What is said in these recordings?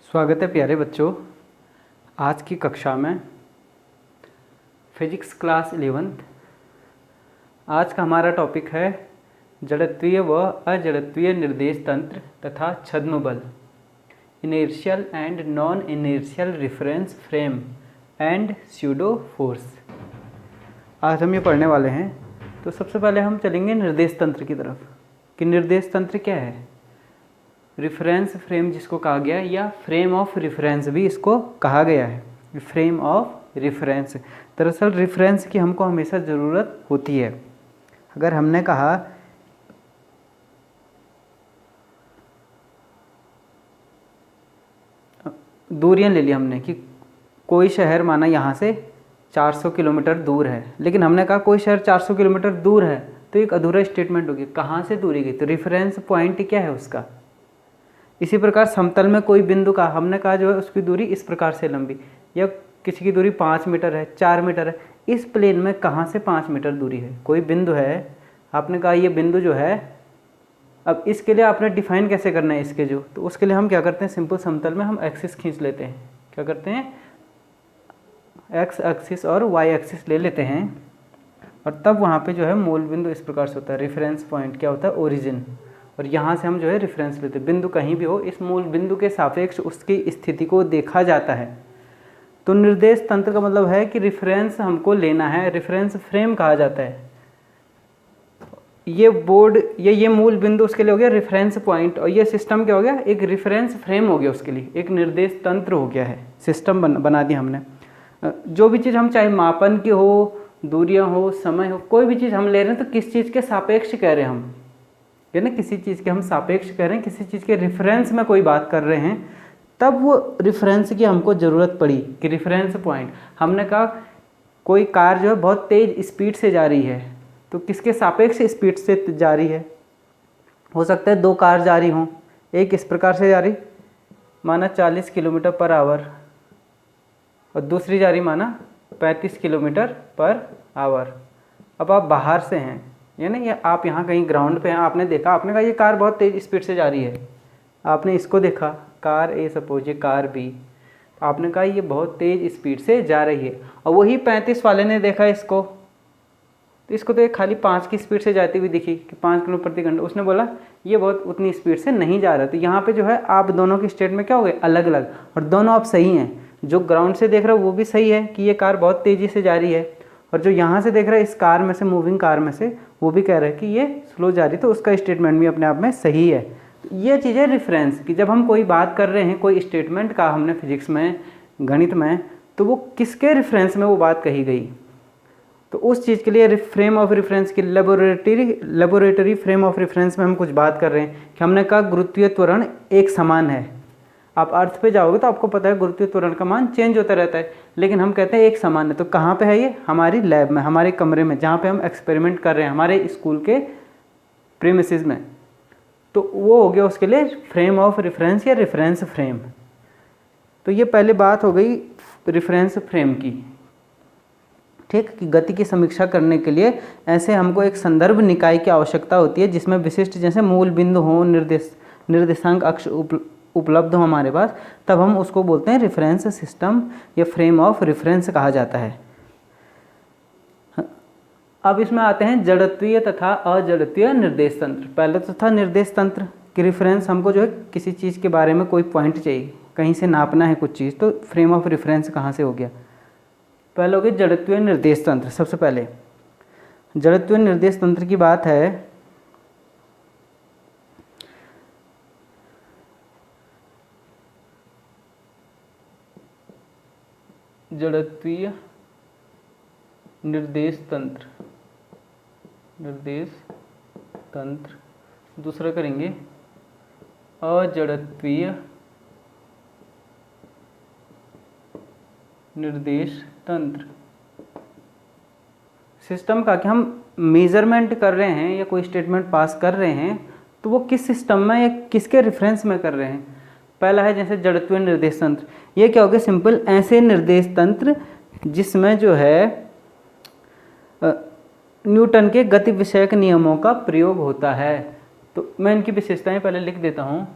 स्वागत है प्यारे बच्चों। आज की कक्षा में फिजिक्स क्लास 11th। आज का हमारा टॉपिक है जड़त्वीय व अजड़त्वीय निर्देश तंत्र तथा छद्म बल, inertial and non inertial reference frame and pseudo force. आज हम ये पढ़ने वाले हैं। तो सबसे पहले हम चलेंगे निर्देश तंत्र की तरफ कि निर्देश तंत्र क्या है। रेफरेंस फ्रेम जिसको कहा गया है या फ्रेम ऑफ रेफरेंस भी इसको कहा गया है। फ्रेम ऑफ रेफरेंस, दरअसल रेफरेंस की हमको हमेशा ज़रूरत होती है। अगर हमने कहा दूरियां ले ली हमने कि कोई शहर माना यहाँ से 400 किलोमीटर दूर है, लेकिन हमने कहा कोई शहर 400 किलोमीटर दूर है, तो एक अधूरा स्टेटमेंट होगी। कहाँ से दूरी गई, तो रेफरेंस पॉइंट क्या है उसका। इसी प्रकार समतल में कोई बिंदु का हमने कहा जो है उसकी दूरी इस प्रकार से लंबी, या किसी की दूरी 5 मीटर है, 4 मीटर है, इस प्लेन में कहाँ से 5 मीटर दूरी है। कोई बिंदु है, आपने कहा ये बिंदु जो है, अब इसके लिए आपने डिफाइन कैसे करना है इसके जो, तो उसके लिए हम क्या करते हैं, सिंपल समतल में हम एक्सिस खींच लेते हैं। क्या करते हैं, एक्स एक्सिस और वाई एक्सिस ले लेते हैं, और तब वहाँ पे जो है मूल बिंदु इस प्रकार से होता है। रेफरेंस पॉइंट क्या होता है, ओरिजिन, और यहाँ से हम जो है रेफरेंस लेते हैं। बिंदु कहीं भी हो, इस मूल बिंदु के सापेक्ष उसकी स्थिति को देखा जाता है। तो निर्देश तंत्र का मतलब है कि रेफरेंस हमको लेना है, रेफरेंस फ्रेम कहा जाता है। ये बोर्ड ये मूल बिंदु उसके लिए हो गया रेफरेंस पॉइंट, और ये सिस्टम क्या हो गया, एक रेफरेंस फ्रेम हो गया, उसके लिए एक निर्देश तंत्र हो गया है। सिस्टम बना दिया हमने। जो भी चीज़ हम चाहे मापन की हो, दूरियाँ हो, समय हो, कोई भी चीज़ हम ले रहे हैं तो किस चीज़ के सापेक्ष कह रहे हैं हम, है ना, किसी चीज़ के हम सापेक्ष कह रहे हैं, किसी चीज़ के रेफरेंस में कोई बात कर रहे हैं, तब वो रेफरेंस की हमको ज़रूरत पड़ी कि रेफरेंस पॉइंट। हमने कहा कोई कार जो है बहुत तेज़ स्पीड से जा रही है, तो किसके सापेक्ष स्पीड से जा रही है। हो सकता है दो कार जा रही हों, एक इस प्रकार से जा रही माना 40 किलोमीटर पर आवर, और दूसरी जा रही माना 35 किलोमीटर पर आवर। अब आप बाहर से हैं, यानी ये आप यहाँ कहीं ग्राउंड पे हैं, आपने देखा, आपने कहा ये कार बहुत तेज़ स्पीड से जा रही है। आपने इसको देखा, कार ए, सपोज ये कार बी, आपने कहा ये बहुत तेज़ स्पीड से जा रही है। और वही 35 वाले ने देखा इसको, तो इसको तो एक खाली 5 की स्पीड से जाती हुई दिखी कि 5 किलोमीटर प्रति घंटा। उसने बोला ये बहुत उतनी स्पीड से नहीं जा रहा। तो यहाँ पे जो है आप दोनों की स्टेट में क्या हो गए, अलग अलग, और दोनों आप सही हैं। जो ग्राउंड से देख रहा है वो भी सही है कि ये कार बहुत तेज़ी से जा रही है, और जो यहाँ से देख रहा है इस कार में से, मूविंग कार में से, वो भी कह रहा है कि ये स्लो जा रही है, तो उसका स्टेटमेंट भी अपने आप में सही है। तो ये चीज़ है रेफरेंस की। जब हम कोई बात कर रहे हैं, कोई स्टेटमेंट का हमने फिजिक्स में, गणित में, तो वो किसके रेफरेंस में वो बात कही गई, तो उस चीज़ के लिए फ्रेम ऑफ रेफरेंस की लेबोरेटरी फ्रेम ऑफ रेफरेंस में हम कुछ बात कर रहे हैं कि हमने कहा गुरुत्वीय त्वरण एक समान है। आप अर्थ पे जाओगे तो आपको पता है गुरुत्वीय त्वरण का मान चेंज होता रहता है, लेकिन हम कहते हैं एक समान है। तो कहाँ पे है ये, हमारी लैब में, हमारे कमरे में, जहाँ पे हम एक्सपेरिमेंट कर रहे हैं, हमारे स्कूल के प्रीमिसेस में। तो वो हो गया उसके लिए फ्रेम ऑफ रेफरेंस या रेफरेंस फ्रेम। तो ये पहले बात हो गई रेफरेंस फ्रेम की, ठीक, कि गति की समीक्षा करने के लिए ऐसे हमको एक संदर्भ निकाय की आवश्यकता होती है, जिसमें विशिष्ट जैसे मूल बिंदु हो, निर्देशांक अक्ष उपलब्ध हो हमारे पास, तब हम उसको बोलते हैं रेफरेंस सिस्टम या फ्रेम ऑफ रेफरेंस कहा जाता है। अब इसमें आते हैं जड़त्वीय तथा अजड़त्वीय निर्देश तंत्र। पहले तो था निर्देश तंत्र कि रेफरेंस, हमको जो है किसी चीज़ के बारे में कोई पॉइंट चाहिए, कहीं से नापना है कुछ चीज़, तो फ्रेम ऑफ रेफरेंस कहाँ से हो गया। पहले हो गया जड़त्वीय निर्देश तंत्र। सबसे पहले जड़त्वीय निर्देश तंत्र की बात है, जड़त्वीय निर्देश तंत्र, दूसरा करेंगे अजड़त्वीय निर्देश तंत्र। सिस्टम का कि हम मेजरमेंट कर रहे हैं या कोई स्टेटमेंट पास कर रहे हैं, तो वो किस सिस्टम में या किसके रेफरेंस में कर रहे हैं। पहला है जैसे जड़त्वीय निर्देश तंत्र। ये क्या हो गया, सिंपल ऐसे निर्देश तंत्र जिसमें जो है न्यूटन के गति विषयक नियमों का प्रयोग होता है। तो मैं इनकी विशेषताएं पहले लिख देता हूँ।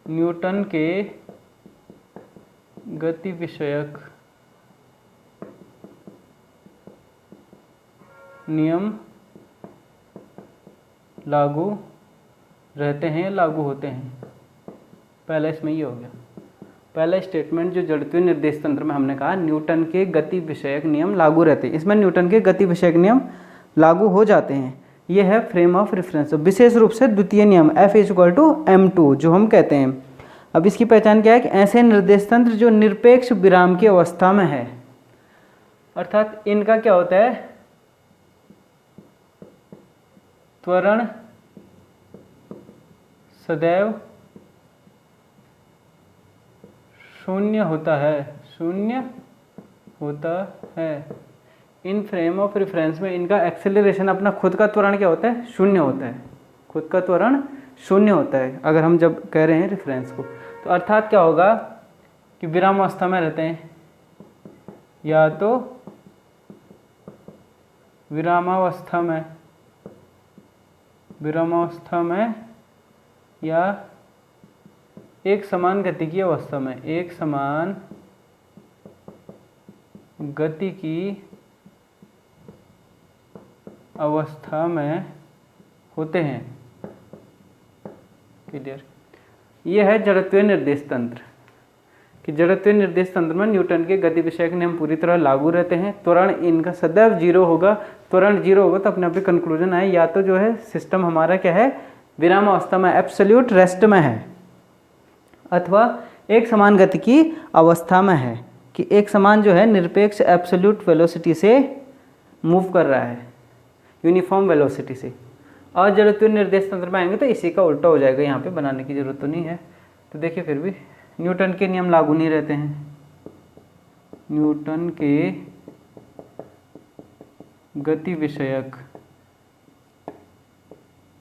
न्यूटन के गति विषयक नियम लागू रहते हैं या लागू होते हैं। पहला इसमें ये हो गया, पहला स्टेटमेंट जो जड़त्वीय निर्देश तंत्र में हमने कहा न्यूटन के गति विषयक नियम लागू रहते हैं, इसमें न्यूटन के गति विषयक नियम लागू हो जाते हैं। ये है फ्रेम ऑफ रेफरेंस। विशेष रूप से द्वितीय नियम F=m2 जो हम कहते हैं। अब इसकी पहचान क्या है कि ऐसे निर्देश तंत्र जो निरपेक्ष विराम की अवस्था में है, अर्थात इनका क्या होता है, त्वरण सदैव शून्य होता है। इन फ्रेम ऑफ रेफरेंस में इनका एक्सेलरेशन, अपना खुद का त्वरण क्या होता है, शून्य होता है। खुद का त्वरण शून्य होता है अगर हम जब कह रहे हैं रेफरेंस को। तो अर्थात क्या होगा कि विरामावस्था में रहते हैं, या तो विरामावस्था में या एक समान गति की अवस्था में, एक समान गति की अवस्था में होते हैं। क्लियर। यह है जड़त्वीय निर्देश तंत्र कि जड़त्वीय निर्देश तंत्र में न्यूटन के गति विषयक नियम पूरी तरह लागू रहते हैं। त्वरण इनका सदैव जीरो होगा। त्वरण जीरो होगा तो अपने आप ही कंक्लूजन आए, या तो जो है सिस्टम हमारा क्या है, विराम अवस्था में, एब्सोल्यूट रेस्ट में है, अथवा एक समान गति की अवस्था में है कि एक समान जो है निरपेक्ष एब्सोल्यूट वेलोसिटी से मूव कर रहा है, यूनिफॉर्म वेलोसिटी से। और जड़त्वीय निर्देश तंत्र में आएंगे तो इसी का उल्टा हो जाएगा, यहाँ पे बनाने की जरूरत तो नहीं है। तो देखिए फिर भी न्यूटन के नियम लागू नहीं रहते हैं। न्यूटन के गति विषयक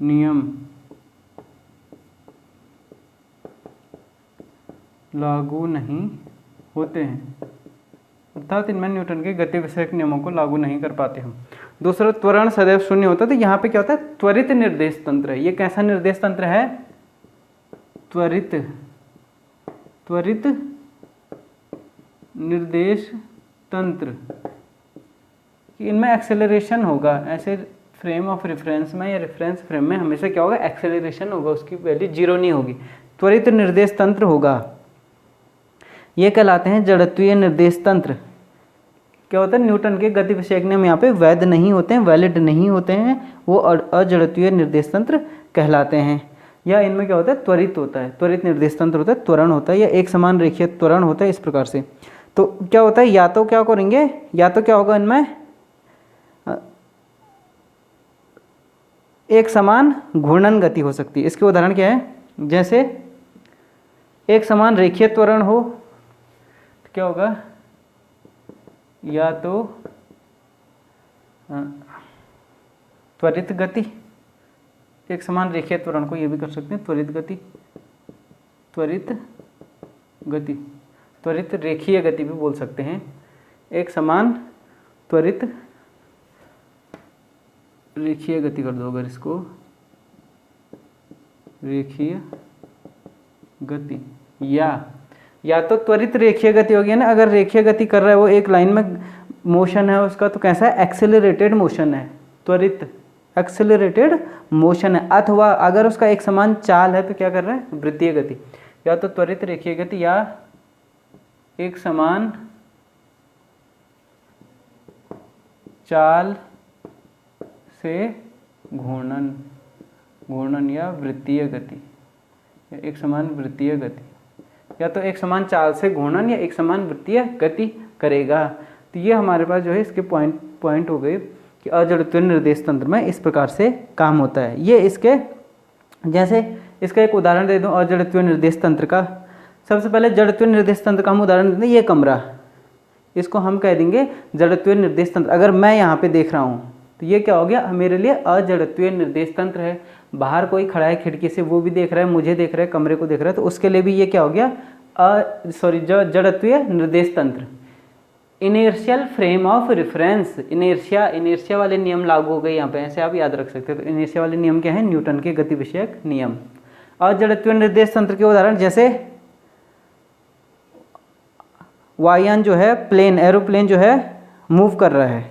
नियम लागू नहीं होते हैं, अर्थात इनमें न्यूटन के गति विषयक नियमों को लागू नहीं कर पाते हम। दूसरा, त्वरण सदैव शून्य होता है। तो यहाँ पे क्या होता है, त्वरित निर्देश तंत्र है। ये कैसा निर्देश तंत्र है, त्वरित निर्देश तंत्र कि इनमें एक्सेलरेशन होगा। ऐसे फ्रेम ऑफ रेफरेंस में या रेफरेंस फ्रेम में हमेशा क्या होगा, एक्सेलरेशन होगा, उसकी वैल्यू जीरो नहीं होगी। त्वरित निर्देश तंत्र होगा, ये कहलाते हैं जड़त्वीय निर्देश तंत्र। क्या होता है, न्यूटन के गति विषयक नियम यहाँ पे वैध नहीं होते हैं, वैलिड नहीं होते हैं, वो अजड़त्वीय निर्देश तंत्र कहलाते हैं। या इनमें क्या होता है, त्वरित होता है, त्वरित निर्देश तंत्र होता है, त्वरण होता है या एक समान रेखीय त्वरण होता है, इस प्रकार से। तो क्या होता है, या तो क्या करेंगे, या तो क्या होगा इनमें एक समान घूर्णन गति हो सकती है। इसके उदाहरण क्या है, जैसे एक समान रेखीय त्वरण हो तो क्या होगा, या तो त्वरित गति, एक समान रेखीय त्वरण को ये भी कर सकते हैं त्वरित गति, त्वरित रेखीय गति भी बोल सकते हैं। एक समान त्वरित रेखीय गति कर दो अगर इसको, रेखीय गति, या तो त्वरित रेखीय गति होगी ना। अगर रेखीय गति कर रहा है वो, एक लाइन में मोशन है उसका, तो कैसा है, एक्सेलरेटेड मोशन है, त्वरित एक्सेलरेटेड मोशन है। अथवा अगर उसका एक समान चाल है तो क्या कर रहा है, वृत्तीय गति। या तो त्वरित रेखीय गति या एक समान चाल से घूर्णन या वृत्तीय गति, या एक समान वृत्तीय गति, या तो एक समान चाल से घूर्णन या एक समान वृत्तीय गति करेगा। तो ये हमारे पास जो है इसके पॉइंट हो गए कि अजड़त्वीय निर्देश तंत्र में इस प्रकार से काम होता है। ये इसके, जैसे इसका एक उदाहरण दे दूं अजड़त्वीय निर्देश तंत्र का। सबसे पहले जड़त्वीय निर्देश तंत्र का हम उदाहरण देते हैं, ये कमरा, इसको हम कह देंगे जड़त्वीय निर्देश तंत्र। अगर मैं यहाँ पे देख रहा हूँ तो ये क्या हो गया, मेरे लिए अजड़त्वीय निर्देश तंत्र है। बाहर कोई खड़ा है खिड़की से, वो भी देख रहा है, मुझे देख रहा है, कमरे को देख रहा है, तो उसके लिए भी ये क्या हो गया, जड़त्वीय निर्देश तंत्र। Inertial frame of reference, inertia वाले नियम लागू हो गए यहाँ पे, ऐसे आप याद रख सकते हैं। तो इनर्शिया वाले नियम क्या है, न्यूटन के गति विषयक नियम। अजड़त्वीय निर्देश तंत्र के उदाहरण जैसे वायुयान जो है प्लेन, एरोप्लेन जो है मूव कर रहा है,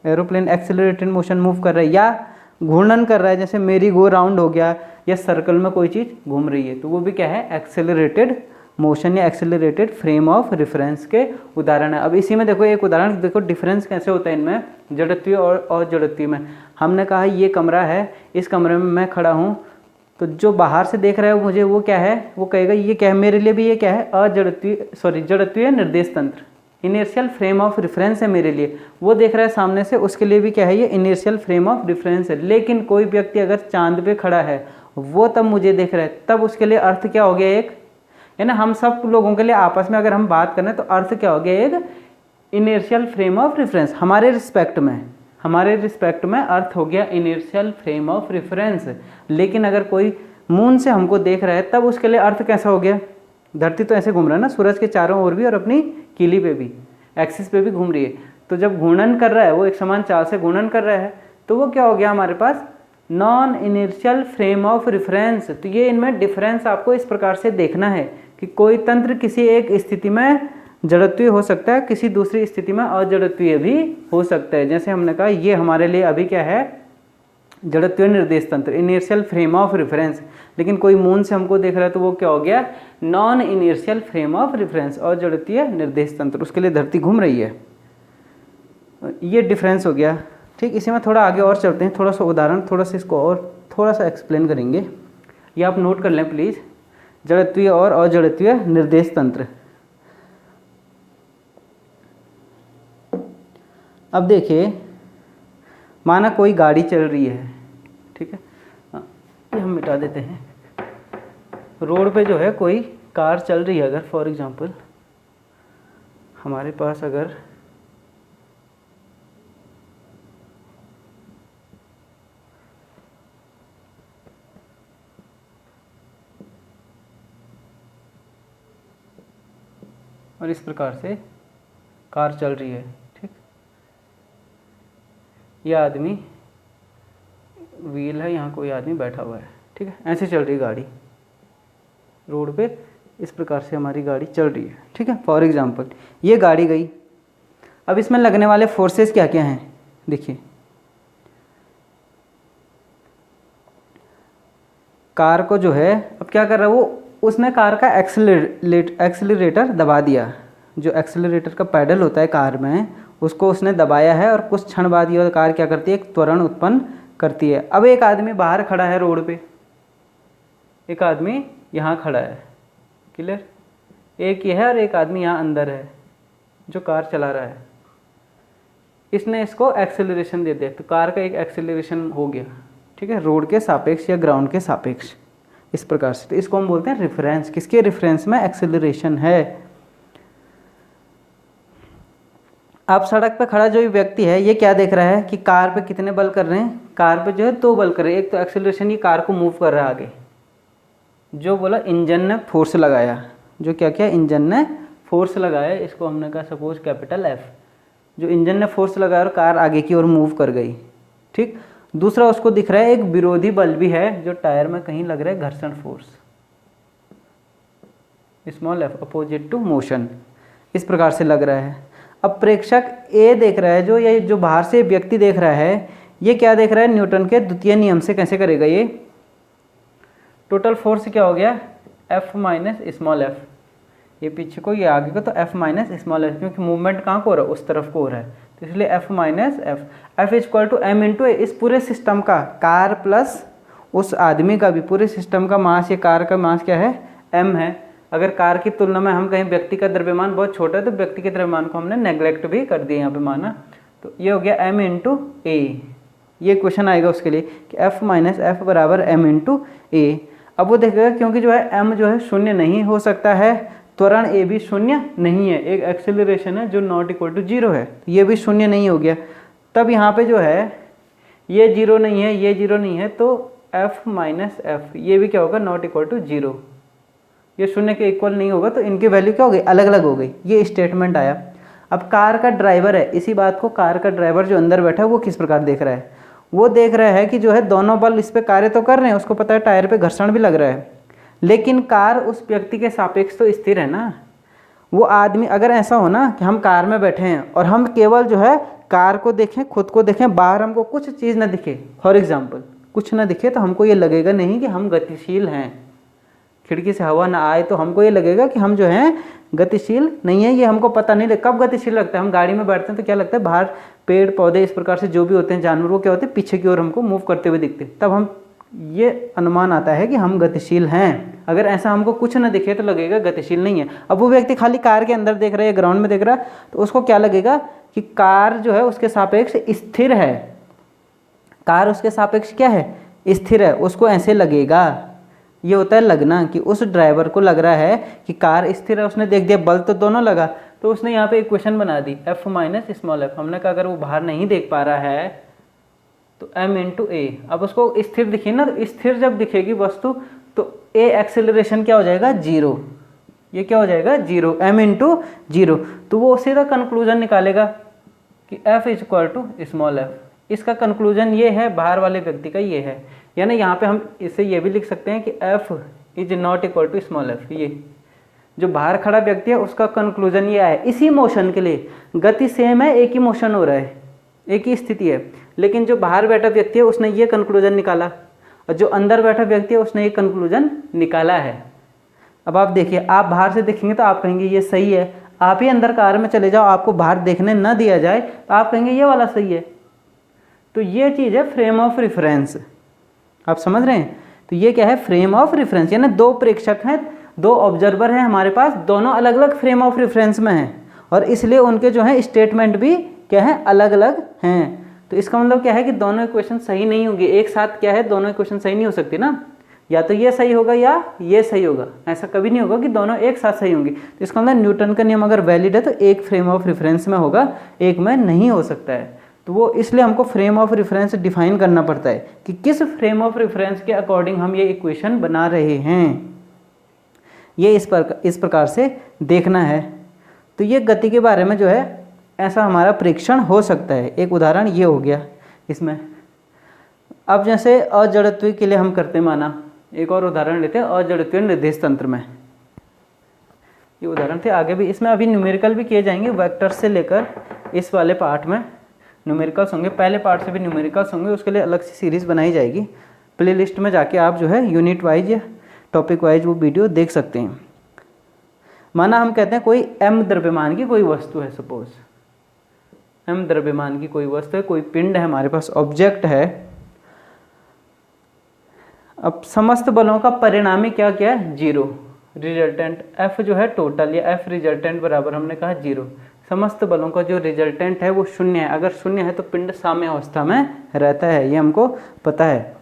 एरोप्लेन एक्सेलरेटेड मोशन मूव कर रहा है, या घूर्णन कर रहा है जैसे मेरी गो राउंड हो गया, या सर्कल में कोई चीज़ घूम रही है, तो वो भी क्या है, एक्सेलरेटेड मोशन या एक्सेलरेटेड फ्रेम ऑफ रेफरेंस के उदाहरण है। अब इसी में देखो एक उदाहरण देखो, डिफरेंस कैसे होता है इनमें जड़त्वीय और अजड़त्वीय में। हमने कहा ये कमरा है, इस कमरे में मैं खड़ा हूँ, तो जो बाहर से देख रहा है मुझे वो क्या है, वो कहेगा ये क्या है, मेरे लिए भी ये क्या है, जड़त्वीय निर्देश तंत्र, इनर्शियल फ्रेम ऑफ रेफरेंस है मेरे लिए। वो देख रहा है सामने से, उसके लिए भी क्या है, ये इनर्शियल फ्रेम ऑफ रेफरेंस है। लेकिन कोई व्यक्ति अगर चांद पे खड़ा है, वो तब मुझे देख रहा है, तब उसके लिए अर्थ क्या हो गया, एक है ना, हम सब लोगों के लिए आपस में अगर हम बात करें तो अर्थ क्या हो गया, एक इनर्शियल फ्रेम ऑफ रेफरेंस। हमारे रिस्पेक्ट में अर्थ हो गया इनर्शियल फ्रेम ऑफ रेफरेंस। लेकिन अगर कोई मून से हमको देख रहा है, तब उसके लिए अर्थ कैसा हो गया, धरती तो ऐसे घूम रहा है ना, सूरज के चारों ओर भी और अपनी कीली पे भी, एक्सिस पे भी घूम रही है, तो जब घूर्णन कर रहा है, वो एक समान चाल से घूर्णन कर रहा है, तो वो क्या हो गया हमारे पास, non inertial frame of reference. तो ये इनमें डिफरेंस आपको इस प्रकार से देखना है कि कोई तंत्र किसी एक स्थिति में जड़त्वीय हो सकता है, किसी दूसरी स्थिति में अजड़त्वीय भी हो सकता है। जैसे हमने कहा ये हमारे लिए अभी क्या है, जड़त्वीय निर्देश तंत्र, इनर्शियल फ्रेम ऑफ रेफरेंस। लेकिन कोई मून से हमको देख रहा है तो वो क्या हो गया, non inertial frame of reference, अजड़त्वीय निर्देश तंत्र, उसके लिए धरती घूम रही है। ये डिफरेंस हो गया। ठीक, इसी में थोड़ा आगे और चलते हैं, थोड़ा सा उदाहरण, थोड़ा सा इसको और थोड़ा सा एक्सप्लेन करेंगे। ये आप नोट कर लें प्लीज़, जड़त्वीय और अजड़त्वीय निर्देश तंत्र। अब देखिए, माना कोई गाड़ी चल रही है, ठीक है, ये हम मिटा देते हैं। रोड पे जो है कोई कार चल रही है, अगर फॉर एग्जांपल हमारे पास अगर और इस प्रकार से कार चल रही है, ठीक, यह आदमी व्हील है, यहाँ कोई आदमी बैठा हुआ है, ठीक है, ऐसे चल रही गाड़ी रोड पे, इस प्रकार से हमारी गाड़ी चल रही है, ठीक है। फॉर एग्जांपल ये गाड़ी गई, अब इसमें लगने वाले फोर्सेस क्या क्या हैं, देखिए, कार को जो है, अब क्या कर रहा है वो, उसने कार का एक्सीलरेटर दबा दिया, जो एक्सीलरेटर का पैडल होता है कार में, उसको उसने दबाया है, और कुछ क्षण बाद ये कार क्या करती है, एक त्वरण उत्पन्न करती है। अब एक आदमी बाहर खड़ा है रोड पे, एक आदमी यहाँ खड़ा है, क्लियर, एक ये है और एक आदमी यहाँ अंदर है जो कार चला रहा है। इसने इसको एक्सेलरेशन दे दिया, तो कार का एक एक्सेलरेशन हो गया, ठीक है, रोड के सापेक्ष या ग्राउंड के सापेक्ष, इस प्रकार से। तो इसको हम बोलते हैं रेफरेंस, किसके रेफरेंस में एक्सेलरेशन है। अब सड़क पे खड़ा जो व्यक्ति है, ये क्या देख रहा है कि कार पे कितने बल कर रहे हैं, कार पे जो है 2 बल कर रहे हैं। एक तो एक्सेलरेशन, ये कार को मूव कर रहा है आगे, जो बोला इंजन ने फोर्स लगाया, जो क्या क्या इंजन ने फोर्स लगाया, इसको हमने कहा सपोज कैपिटल F, जो इंजन ने फोर्स लगाया और कार आगे की ओर मूव कर गई, ठीक। दूसरा उसको दिख रहा है एक विरोधी बल भी है, जो टायर में कहीं लग रहा है, घर्षण force, small f, opposite to motion, इस प्रकार से लग रहा है। अब प्रेक्षक ए देख रहा है, ये जो बाहर से व्यक्ति देख रहा है, ये क्या देख रहा है, न्यूटन के द्वितीय नियम से कैसे करेगा, ये टोटल फोर्स क्या हो गया, F माइनस स्मॉल f, ये पीछे को ये आगे को, तो F माइनस स्मॉल f, क्योंकि मूवमेंट कहाँ को हो रहा है, उस तरफ को हो रहा है, तो इसलिए F minus F equal to m into a. इस पूरे सिस्टम का, कार प्लस उस आदमी का भी, पूरे सिस्टम का मास, ये कार का मास क्या है, m है। अगर कार की तुलना में हम कहीं व्यक्ति का द्रव्यमान बहुत छोटा है, तो व्यक्ति के द्रव्यमान को हमने नेग्लेक्ट भी कर दिया यहाँ पे माना, तो ये हो गया m इंटू ए। ये क्वेश्चन आएगा उसके लिए कि F माइनस F बराबर m इंटू ए। अब वो देखेगा क्योंकि जो है m जो है शून्य नहीं हो सकता है, त्वरण ए भी शून्य नहीं है, एक एक्सेलरेशन है जो नॉट इक्वल टू 0 है, तो ये भी शून्य नहीं हो गया। तब यहाँ पे जो है ये 0 नहीं है, ये 0 नहीं है, तो F माइनस F ये भी क्या होगा, नॉट इक्वल टू 0, ये शून्य के इक्वल नहीं होगा, तो इनकी वैल्यू क्या हो गई, अलग अलग हो गई। ये स्टेटमेंट आया। अब कार का ड्राइवर है, इसी बात को कार का ड्राइवर जो अंदर बैठा है वो किस प्रकार देख रहा है, वो देख रहा है कि जो है दोनों बल इस पे कार्य तो कर रहे हैं, उसको पता है टायर पे घर्षण भी लग रहा है, लेकिन कार उस व्यक्ति के सापेक्ष तो स्थिर है ना। वो आदमी अगर ऐसा हो ना कि हम कार में बैठे हैं और हम केवल जो है कार को देखें, खुद को देखें, बाहर हमको कुछ चीज़ ना दिखे, फॉर एग्जाम्पल कुछ ना दिखे, तो हमको ये लगेगा नहीं कि हम गतिशील हैं। खिड़की से हवा ना आए तो हमको ये लगेगा कि हम जो हैं गतिशील नहीं है। ये हमको पता नहीं कब गतिशील लगता है। हम गाड़ी में बैठते हैं तो क्या लगता है, बाहर पेड़ पौधे इस प्रकार से जो भी होते हैं जानवर, वो क्या होते हैं पीछे की ओर हमको मूव करते हुए दिखते हैं, तब हम ये अनुमान आता है कि हम गतिशील हैं। अगर ऐसा हमको कुछ ना दिखे तो लगेगा गतिशील नहीं है। अब वो व्यक्ति खाली कार के अंदर देख रहा है, ग्राउंड में देख रहा है, तो उसको क्या लगेगा कि कार जो है उसके सापेक्ष स्थिर है। कार उसके सापेक्ष क्या है, स्थिर है, उसको ऐसे लगेगा। ये होता है लगना, कि उस ड्राइवर को लग रहा है कि कार स्थिर है। उसने देख दिया बल तो दोनों लगा, तो उसने यहाँ पे इक्वेशन बना दी F माइनस स्मॉल f। हमने कहा अगर वो बाहर नहीं देख पा रहा है तो m इंटू ए। अब उसको स्थिर दिखी ना, तो स्थिर जब दिखेगी वस्तु तो a एक्सेलरेशन क्या हो जाएगा, जीरो। ये क्या हो जाएगा, जीरो, m इंटू जीरो। तो वो सीधा कंक्लूजन निकालेगा कि f is equal to small f। इसका कंक्लूजन ये है, बाहर वाले व्यक्ति का ये है। यानी यहाँ पे हम इसे ये भी लिख सकते हैं कि f is not equal to small f। ये जो बाहर खड़ा व्यक्ति है उसका कंक्लूजन ये है। इसी मोशन के लिए गति सेम है, एक ही मोशन हो रहा है, एक ही स्थिति है, लेकिन जो बाहर बैठा व्यक्ति है उसने ये कंक्लूजन निकाला और जो अंदर बैठा व्यक्ति है उसने ये कंक्लूजन निकाला है। अब आप देखिए, आप बाहर से देखेंगे तो आप कहेंगे ये सही है। आप ही अंदर कार में चले जाओ, आपको बाहर देखने न दिया जाए तो आप कहेंगे ये वाला सही है। तो ये चीज़ है फ्रेम ऑफ रेफरेंस। आप समझ रहे हैं? तो ये क्या है, फ्रेम ऑफ रेफरेंस। यानी दो प्रेक्षक हैं, दो ऑब्जर्वर हैं हमारे पास, दोनों अलग अलग फ्रेम ऑफ रेफरेंस में हैं और इसलिए उनके जो है स्टेटमेंट भी क्या है, अलग अलग हैं। तो इसका मतलब क्या है कि दोनों इक्वेशन सही नहीं होंगी एक साथ। क्या है, दोनों इक्वेशन सही नहीं हो सकती ना, या तो ये सही होगा या ये सही होगा। ऐसा कभी नहीं होगा कि दोनों एक साथ सही होंगी। तो इसका मतलब न्यूटन का नियम अगर वैलिड है तो एक फ्रेम ऑफ रेफरेंस में होगा, एक में नहीं हो सकता है। तो वो इसलिए हमको फ्रेम ऑफ रेफरेंस डिफाइन करना पड़ता है कि किस फ्रेम ऑफ रेफरेंस के अकॉर्डिंग हम ये इक्वेशन बना रहे हैं। ये इस प्रकार से देखना है। तो ये गति के बारे में जो है ऐसा हमारा परीक्षण हो सकता है। एक उदाहरण ये हो गया इसमें। अब जैसे अजड़त्व के लिए हम करते माना, एक और उदाहरण लेते हैं अजड़त्व निर्देश तंत्र में। ये उदाहरण थे, आगे भी इसमें अभी न्यूमेरिकल भी किए जाएंगे। वेक्टर से लेकर इस वाले पार्ट में न्यूमेरिकल्स होंगे, पहले पार्ट से भी न्यूमेरिकल्स होंगे, उसके लिए अलग से सीरीज़ बनाई जाएगी। प्ले लिस्ट में जाके आप जो है यूनिट वाइज या टॉपिक वाइज वो वीडियो देख सकते हैं। माना हम कहते हैं कोई m द्रव्यमान की कोई वस्तु है, सपोज m द्रव्यमान की कोई वस्तु है, कोई पिंड है हमारे पास, ऑब्जेक्ट है। अब समस्त बलों का परिणामी क्या क्या है, जीरो। रिजल्टेंट f जो है टोटल या f रिजल्टेंट बराबर हमने कहा जीरो। समस्त बलों का जो रिजल्टेंट है वो शून्य है। अगर शून्य है तो पिंड साम्य अवस्था में रहता है, ये हमको पता है।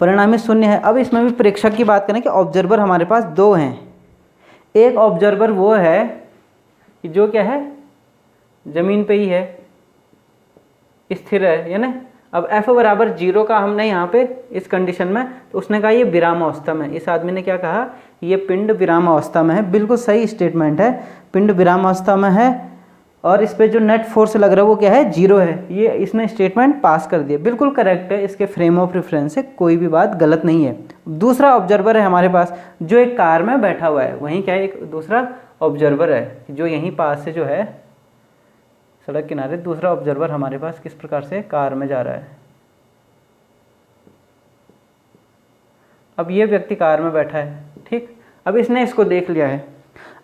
परिणामी शून्य है। अब इसमें भी प्रेक्षक की बात करें कि ऑब्जर्वर हमारे पास दो हैं। एक ऑब्जर्वर वो है कि जो क्या है, जमीन पे ही है, स्थिर है, यानी अब f बराबर जीरो का हमने यहाँ पे इस कंडीशन में, तो उसने कहा ये विराम अवस्था में। इस आदमी ने क्या कहा, ये पिंड विराम अवस्था में है। बिल्कुल सही स्टेटमेंट है, पिंड विराम अवस्था में है और इस पे जो नेट फोर्स लग रहा है वो क्या है, जीरो है। ये इसने स्टेटमेंट पास कर दिया, बिल्कुल करेक्ट है। इसके फ्रेम ऑफ रेफरेंस से कोई भी बात गलत नहीं है। दूसरा ऑब्जर्वर है हमारे पास जो एक कार में बैठा हुआ है, वहीं क्या है, एक दूसरा ऑब्जर्वर है जो यहीं पास से जो है सड़क किनारे, दूसरा ऑब्जर्वर हमारे पास किस प्रकार से कार में जा रहा है। अब ये व्यक्ति कार में बैठा है, ठीक। अब इसने इसको देख लिया है।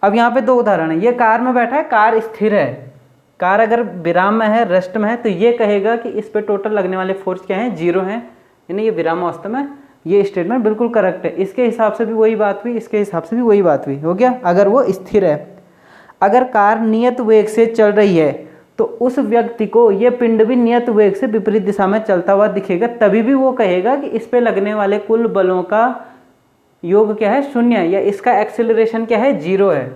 अब यहाँ पे दो उदाहरण है, ये कार में बैठा है, कार स्थिर है। कार अगर विराम में है, रेस्ट में है, तो ये कहेगा कि इस पे टोटल लगने वाले फोर्स क्या हैं, जीरो हैं, यानी ये विराम अवस्था में। ये स्टेटमेंट बिल्कुल करेक्ट है। इसके हिसाब से भी वही बात हुई, इसके हिसाब से भी वही बात हुई, हो गया। अगर वो स्थिर है, अगर कार नियत वेग से चल रही है तो उस व्यक्ति को ये पिंड भी नियत वेग से विपरीत दिशा में चलता हुआ दिखेगा, तभी भी वो कहेगा कि इस पे लगने वाले कुल बलों का योग क्या है, शून्य है, या इसका एक्सेलरेशन क्या है, जीरो है।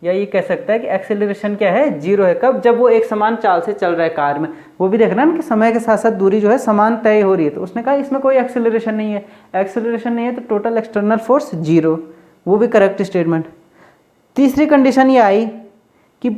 या ये कह सकता है कि एक्सेलरेशन क्या है, जीरो है। कब, जब वो एक समान चाल से चल रहा है कार में। वो भी देखना ना कि समय के साथ साथ दूरी जो है समान तय हो रही है। तो उसने कहा इसमें कोई एक्सेलरेशन नहीं है, एक्सेलरेशन नहीं है तो टोटल एक्सटर्नल फोर्स जीरो, वो भी करेक्ट स्टेटमेंट। तीसरी कंडीशन ये आई कि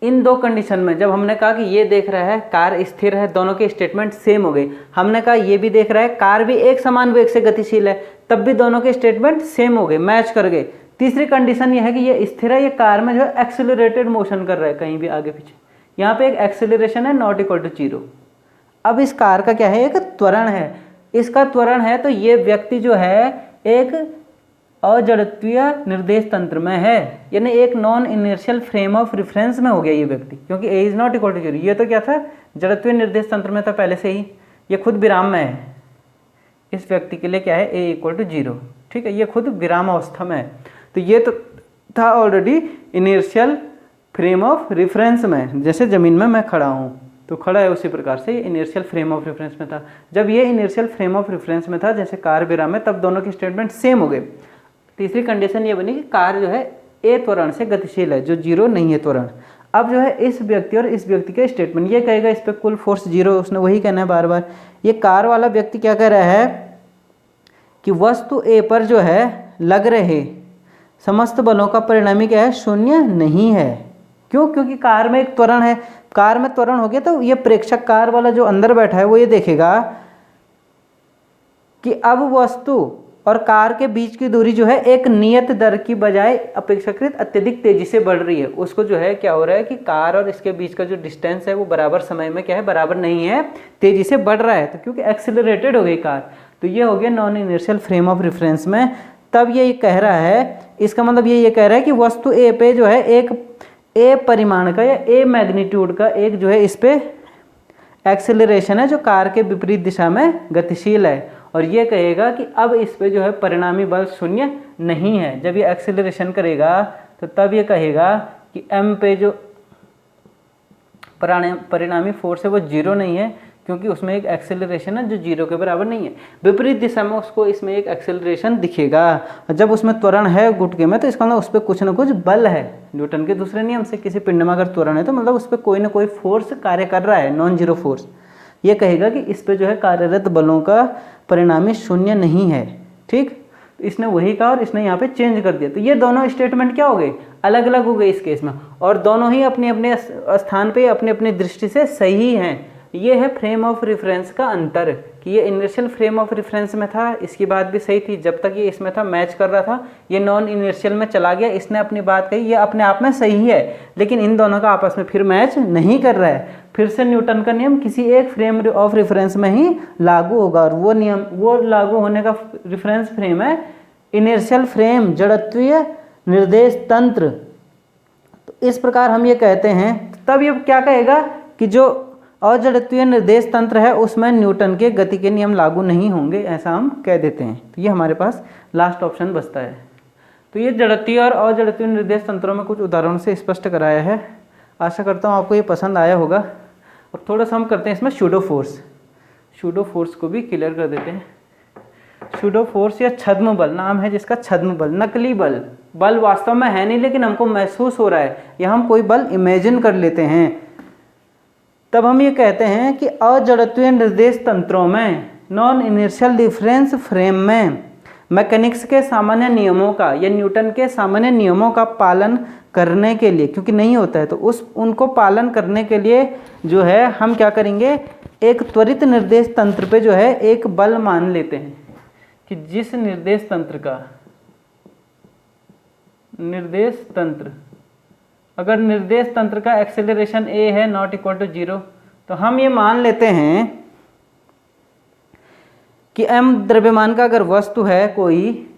इन दो कंडीशन में जब हमने कहा कि ये देख रहा है कार स्थिर है, दोनों के स्टेटमेंट सेम हो गए। हमने कहा ये भी देख रहा है कार भी एक समान वेग से गतिशील है, तब भी दोनों के स्टेटमेंट सेम हो गए, मैच कर गए। तीसरी कंडीशन ये है कि ये स्थिर है, ये कार में जो है एक्सेलरेटेड मोशन कर रहा है कहीं भी आगे पीछे, यहाँ पे एक एक्सेलरेशन है नॉट इक्वल टू 0। अब इस कार का क्या है, एक त्वरण है, इसका त्वरण है, तो ये व्यक्ति जो है एक अजड़त्वीय निर्देश तंत्र में है, यानी एक non inertial frame of reference में हो गया ये व्यक्ति, क्योंकि ए इज नॉट इक्वल टू 0। ये तो क्या था, जड़त्वीय निर्देश तंत्र में था पहले से ही, ये खुद विराम में है, इस व्यक्ति के लिए क्या है ए इक्वल टू 0, ठीक है, ये खुद विराम अवस्था में है। तो ये तो था already inertial frame of reference में, जैसे ज़मीन में मैं खड़ा हूँ तो खड़ा है उसी प्रकार से ये इनर्शियल फ्रेम ऑफ रेफरेंस में था। जब ये इनर्शियल फ्रेम ऑफ रेफरेंस में था जैसे कार विराम में, तब दोनों के स्टेटमेंट सेम हो गए। तीसरी कंडीशन ये बनी कि कार जो है ए त्वरण से गतिशील है, जो 0 नहीं है त्वरण। अब जो है इस व्यक्ति और इस व्यक्ति के स्टेटमेंट, ये कहेगा इस पर कुल फोर्स 0, उसने वही कहना है बार बार। ये कार वाला व्यक्ति क्या कह रहा है कि वस्तु ए पर जो है लग रहे समस्त बलों का परिणामी क्या है, 0 नहीं है। क्यों? क्योंकि कार में एक त्वरण है, कार में त्वरण हो गया तो ये प्रेक्षक कार वाला जो अंदर बैठा है वो ये देखेगा कि अब वस्तु और कार के बीच की दूरी जो है एक नियत दर की बजाय अपेक्षाकृत अत्यधिक तेजी से बढ़ रही है। उसको जो है क्या हो रहा है कि कार और इसके बीच का जो डिस्टेंस है वो बराबर समय में क्या है, बराबर नहीं है, तेजी से बढ़ रहा है। तो क्योंकि एक्सेलरेटेड हो गई कार, तो ये हो गया non inertial frame of reference में। तब ये कह रहा है, इसका मतलब ये कह रहा है कि वस्तु ए पे जो है एक ए परिमाण का या ए मैग्नीट्यूड का एक जो है इस पे एक्सेलरेशन है जो कार के विपरीत दिशा में गतिशील है, और ये कहेगा कि अब इस पे जो है परिणामी बल 0 नहीं है। जब ये एक्सेलरेशन करेगा तो तब ये कहेगा कि m पे जो परिणामी फोर्स है वो 0 नहीं है, क्योंकि उसमें एक एक्सेलरेशन है जो 0 के बराबर नहीं है। विपरीत दिशा में उसको इसमें एक एक्सेलरेशन दिखेगा, और जब उसमें त्वरण है गुटके में तो इसका मतलब उस पर कुछ ना कुछ बल है। न्यूटन के दूसरे नियम से किसी पिंड में अगर त्वरण है तो मतलब उस पर कोई ना कोई फोर्स कार्य कर रहा है, नॉन जीरो फोर्स। ये कहेगा कि इस पे जो है कार्यरत बलों का परिणामी 0 नहीं है। ठीक, इसने वही कहा और इसने यहाँ पे चेंज कर दिया। तो ये दोनों स्टेटमेंट क्या हो गए, अलग अलग हो गए इस केस में, और दोनों ही अपने अपने स्थान पे अपनी अपनी दृष्टि से सही हैं। ये है फ्रेम ऑफ रेफरेंस का अंतर, कि ये इनर्शियल फ्रेम ऑफ रेफरेंस में था, इसकी बात भी सही थी जब तक ये इसमें था, मैच कर रहा था। ये नॉन इनर्शियल में चला गया, इसने अपनी बात कही, ये अपने आप में सही है, लेकिन इन दोनों का आपस में फिर मैच नहीं कर रहा है। फिर से न्यूटन का नियम किसी एक फ्रेम ऑफ रेफरेंस में ही लागू होगा, और वो नियम, वो लागू होने का रेफरेंस फ्रेम है इनर्शियल फ्रेम, जड़त्वीय निर्देश तंत्र। तो इस प्रकार हम ये कहते हैं। तब ये क्या कहेगा कि जो अजड़त्वीय निर्देश तंत्र है उसमें न्यूटन के गति के नियम लागू नहीं होंगे, ऐसा हम कह देते हैं। तो ये हमारे पास लास्ट ऑप्शन बचता है। तो ये जड़त्वीय और अजड़त्वीय निर्देश तंत्रों में कुछ उदाहरणों से स्पष्ट कराया है। आशा करता हूँ आपको ये पसंद आया होगा। और थोड़ा सा हम करते हैं इसमें सूडो फोर्स, सूडो फोर्स को भी क्लियर कर देते हैं। सूडो फोर्स या छद्म बल, नाम है जिसका छद्म बल, नकली बल। बल वास्तव में है नहीं लेकिन हमको महसूस हो रहा है, या हम कोई बल इमेजिन कर लेते हैं। तब हम ये कहते हैं कि अजड़त्वीय निर्देश तंत्रों में, नॉन इनर्शियल डिफरेंस फ्रेम में मैकेनिक्स के सामान्य नियमों का या न्यूटन के सामान्य नियमों का पालन करने के लिए, क्योंकि नहीं होता है तो उनको पालन करने के लिए जो है हम क्या करेंगे, एक त्वरित निर्देश तंत्र पे जो है एक बल मान लेते हैं कि जिस निर्देश तंत्र का निर्देश तंत्र, अगर निर्देश तंत्र का एक्सेलरेशन a है नॉट इक्वल टू 0, तो हम ये मान लेते हैं कि m द्रव्यमान का अगर वस्तु है कोई,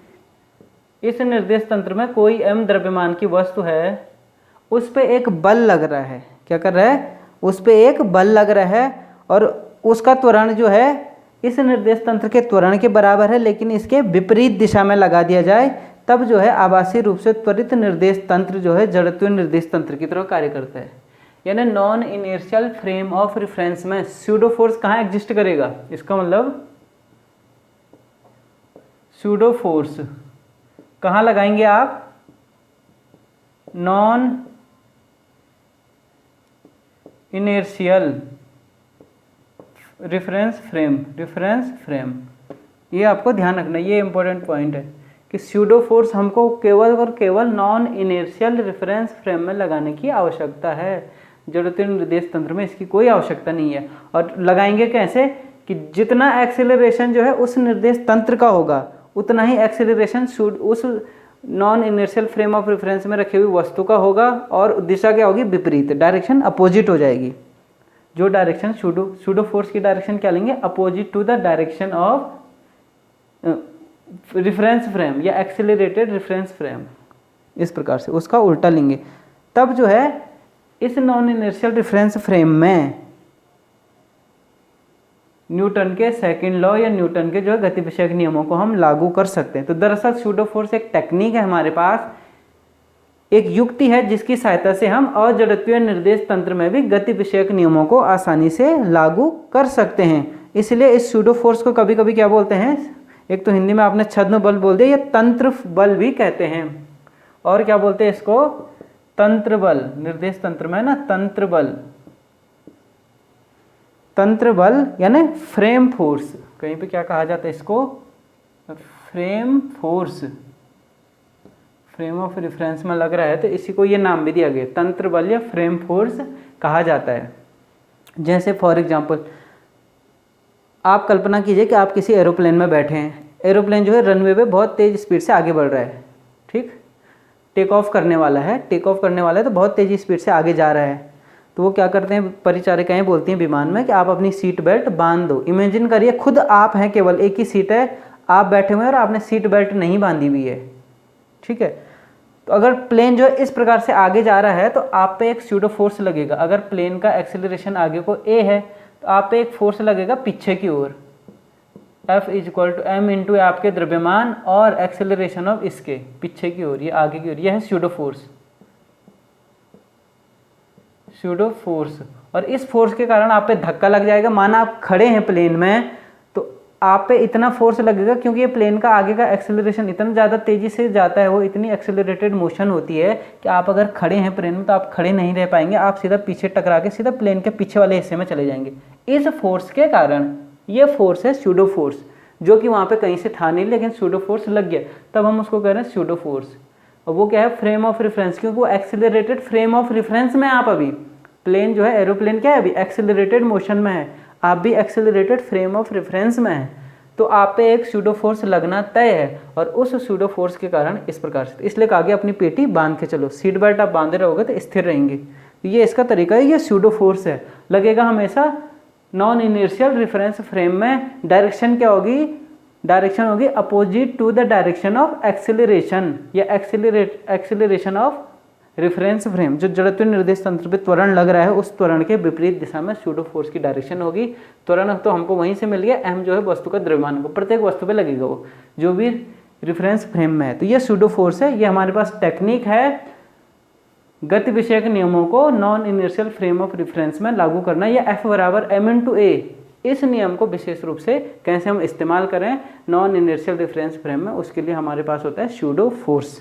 इस निर्देश तंत्र में कोई m द्रव्यमान की वस्तु है, उस पे एक बल लग रहा है। क्या कर रहा है, उस पे एक बल लग रहा है, और उसका त्वरण जो है इस निर्देश तंत्र के त्वरण के बराबर है, लेकिन इसके विपरीत दिशा में लगा दिया जाए, तब जो है आभासी रूप से त्वरित निर्देश तंत्र जो है जड़त्वीय निर्देश तंत्र की तरह कार्य करता है। यानी non inertial frame of reference में सूडो फोर्स कहाँ एग्जिस्ट करेगा, इसका मतलब सूडो फोर्स कहाँ लगाएंगे आप, non inertial reference frame, reference frame. ये आपको ध्यान रखना, ये इंपॉर्टेंट पॉइंट है कि स्यूडो फोर्स हमको केवल और केवल नॉन इनर्शियल रेफरेंस फ्रेम में लगाने की आवश्यकता है। जड़त्वीय निर्देश तंत्र में इसकी कोई आवश्यकता नहीं है। और लगाएंगे कैसे कि जितना एक्सेलरेशन जो है उस निर्देश तंत्र का होगा उतना ही एक्सेलरेशन उस non inertial frame of reference में रखी हुई वस्तु का होगा, और दिशा क्या होगी, विपरीत, डायरेक्शन अपोजिट हो जाएगी। जो डायरेक्शन सूडो फोर्स की डायरेक्शन क्या लेंगे, opposite to the direction of reference frame या एक्सेलरेटेड रेफरेंस फ्रेम, इस प्रकार से उसका उल्टा लेंगे। तब जो है इस नॉन इनर्शियल रेफरेंस फ्रेम में न्यूटन के सेकंड लॉ या न्यूटन के जो है गति विषयक नियमों को हम लागू कर सकते हैं। तो दरअसल सूडो फोर्स एक टेक्निक है हमारे पास, एक युक्ति है जिसकी सहायता से हम अजड़त्वीय निर्देश तंत्र में भी गति विषयक नियमों को आसानी से लागू कर सकते हैं। इसलिए इस सूडो फोर्स को कभी कभी क्या बोलते हैं, एक तो हिंदी में आपने छद्म बल बोल दिया, या तंत्र बल भी कहते हैं, और क्या बोलते हैं इसको, तंत्र बल। निर्देश तंत्र में ना तंत्र बल, तंत्र बल यानी फ्रेम फोर्स, कहीं पे क्या कहा जाता है इसको, frame force, frame of reference में लग रहा है तो इसी को ये नाम भी दिया गया, तंत्र बल या फ्रेम फोर्स कहा जाता है। जैसे फॉर एग्जांपल आप कल्पना कीजिए कि आप किसी एरोप्लेन में बैठे हैं, एरोप्लेन जो है रनवे पे बहुत तेज़ स्पीड से आगे बढ़ रहा है, ठीक, टेक ऑफ करने वाला है, तो बहुत तेज़ी स्पीड से आगे जा रहा है। तो वो क्या करते हैं, परिचारिकाएं बोलती हैं विमान में कि आप अपनी सीट बेल्ट बांध दो। इमेजिन करिए खुद आप हैं, केवल एक ही सीट है, आप बैठे हुए हैं और आपने सीट बेल्ट नहीं बांधी हुई है, ठीक है। तो अगर प्लेन जो है इस प्रकार से आगे जा रहा है तो आप पे एक सूडो फोर्स लगेगा। अगर प्लेन का एक्सेलरेशन आगे को a है तो आप पे एक फोर्स लगेगा पीछे की ओर, F = m × आपके द्रव्यमान और एक्सेलरेशन ऑफ इसके पीछे की ओर, ये आगे की ओर, यह है सूडो फोर्स, सूडो फोर्स। और इस फोर्स के कारण आप पे धक्का लग जाएगा। माना आप खड़े हैं प्लेन में तो आप पे इतना फोर्स लगेगा, क्योंकि ये प्लेन का आगे का एक्सेलरेशन इतना ज़्यादा तेज़ी से जाता है, वो इतनी एक्सेलरेटेड मोशन होती है कि आप अगर खड़े हैं प्लेन में तो आप खड़े नहीं रह पाएंगे, आप सीधा पीछे टकरा के सीधा प्लेन के पीछे वाले हिस्से में चले जाएंगे। इस फोर्स के कारण, ये फोर्स है सूडो फोर्स, जो कि वहाँ पे कहीं से था नहीं लेकिन सूडो फोर्स लग गया, तब हम उसको कह रहे हैं सूडो फोर्स। और वो क्या है, फ्रेम ऑफ रेफरेंस, क्योंकि वो एक्सेलरेटेड फ्रेम ऑफ रेफरेंस में आप अभी, प्लेन जो है एरोप्लेन क्या है अभी एक्सेलरेटेड मोशन में है, आप भी एक्सेलरेटेड फ्रेम ऑफ रेफरेंस में है, तो आप पे एक सूडो फोर्स लगना तय है। और उस सूडो फोर्स के कारण इस प्रकार से, इसलिए आगे अपनी पेटी बांध के चलो, सीट बेल्ट आप बांधे रहोगे तो स्थिर रहेंगे। ये इसका तरीका है, ये सूडो फोर्स है, लगेगा हमेशा नॉन इनर्शियल रेफरेंस फ्रेम में। डायरेक्शन क्या होगी, डायरेक्शन होगी opposite to the direction of acceleration या एक्सेलरेशन ऑफ रेफरेंस फ्रेम। जो जड़त्वीय निर्देश तंत्र पे त्वरण लग रहा है उस त्वरण के विपरीत दिशा में सूडो फोर्स की डायरेक्शन होगी। त्वरण तो हमको वहीं से मिल गया, m जो है वस्तु का द्रव्यमान को प्रत्येक वस्तु पे लगेगा वो जो भी रेफरेंस फ्रेम में है। तो ये सूडो फोर्स है, ये हमारे पास टेक्निक है गति विषयक नियमों को non inertial frame of reference में लागू करना, या F = m × a, इस नियम को विशेष रूप से कैसे हम इस्तेमाल करें नॉन इनर्शियल रेफरेंस फ्रेम में, उसके लिए हमारे पास होता है सूडो फोर्स।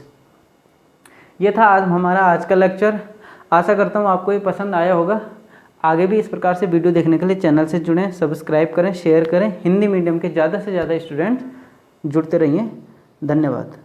ये था आज हमारा आज का लेक्चर। आशा करता हूँ आपको ये पसंद आया होगा। आगे भी इस प्रकार से वीडियो देखने के लिए चैनल से जुड़ें, सब्सक्राइब करें, शेयर करें। हिंदी मीडियम के ज़्यादा से ज़्यादा स्टूडेंट्स जुड़ते रहिए। धन्यवाद।